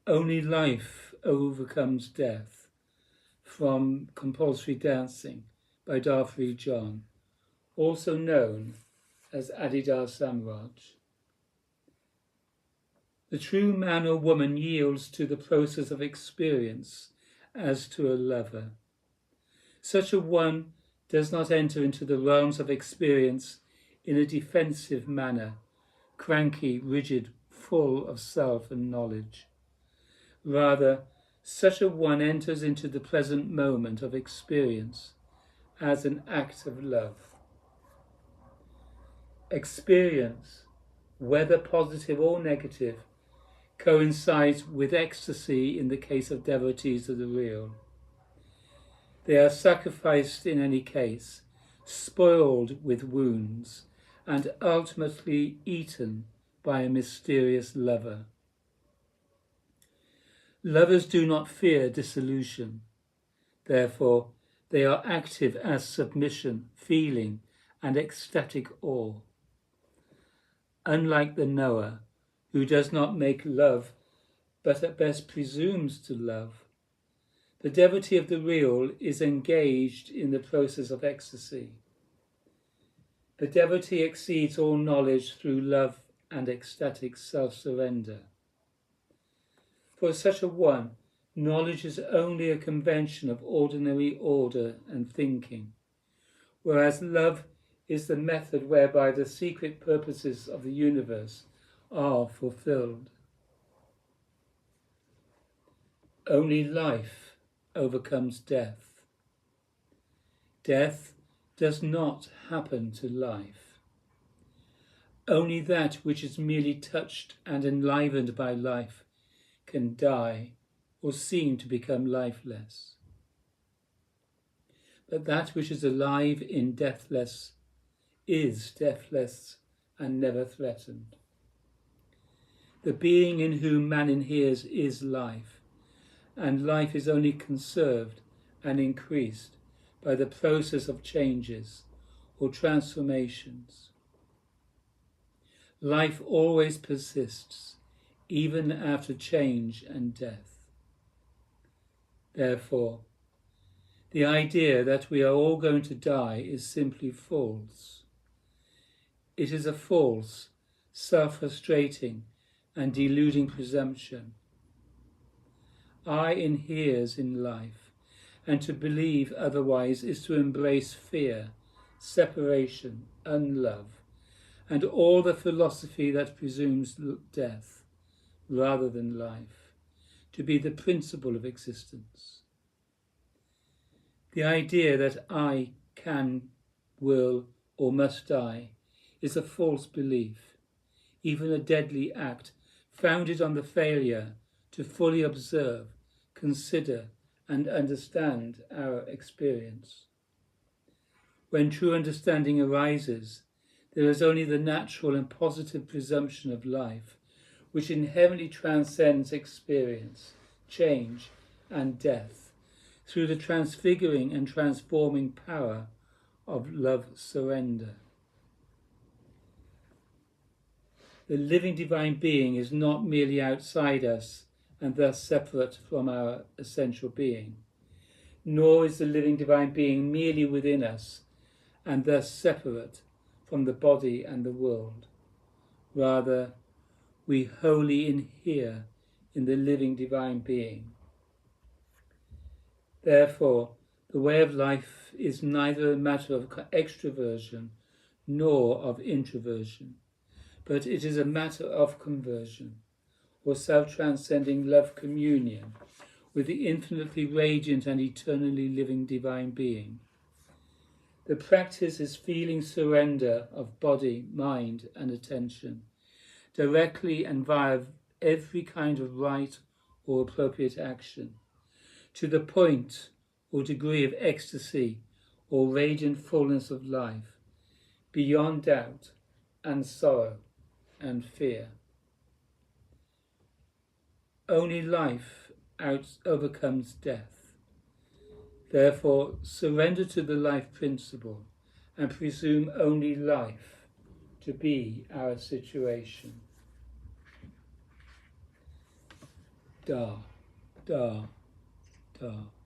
Only life overcomes death, from Compulsory Dancing by Darfree John, also known as Adidar Samraj. The true man or woman yields to the process of experience as to a lover. Such a one does not enter into the realms of experience in a defensive manner, cranky, rigid, full of self and knowledge. Rather, such a one enters into the present moment of experience as an act of love. Experience, whether positive or negative, coincides with ecstasy in the case of devotees of the real. They are sacrificed in any case, spoiled with wounds, and ultimately eaten by a mysterious lover. Lovers do not fear dissolution. Therefore, they are active as submission, feeling, and ecstatic awe. Unlike the knower, who does not make love, but at best presumes to love, the devotee of the real is engaged in the process of ecstasy. The devotee exceeds all knowledge through love and ecstatic self-surrender. For such a one, knowledge is only a convention of ordinary order and thinking, whereas love is the method whereby the secret purposes of the universe are fulfilled. Only life overcomes death. Death does not happen to life. Only that which is merely touched and enlivened by life can die or seem to become lifeless. But that which is alive in deathless is deathless and never threatened. The being in whom man inheres is life, and life is only conserved and increased by the process of changes or transformations. Life always persists, even after change and death. Therefore, the idea that we are all going to die is simply false. It is a false, self-frustrating and deluding presumption. I inheres in life, and to believe otherwise is to embrace fear, separation, unlove, and all the philosophy that presumes death, rather than life, to be the principle of existence. The idea that I can, will, or must die is a false belief, even a deadly act founded on the failure to fully observe, consider, and understand our experience. When true understanding arises, there is only the natural and positive presumption of life, which inherently transcends experience, change, and death, through the transfiguring and transforming power of love surrender. The living divine being is not merely outside us and thus separate from our essential being, nor is the living divine being merely within us and thus separate from the body and the world. Rather, we wholly inhere in the living divine being. Therefore, the way of life is neither a matter of extraversion nor of introversion, but it is a matter of conversion, or self-transcending love communion with the infinitely radiant and eternally living divine being. The practice is feeling surrender of body, mind, and attention, directly and via every kind of right or appropriate action, to the point or degree of ecstasy or radiant fullness of life, beyond doubt and sorrow and fear. Only life overcomes death. Therefore, surrender to the life principle and presume only life to be our situation. da, da, da.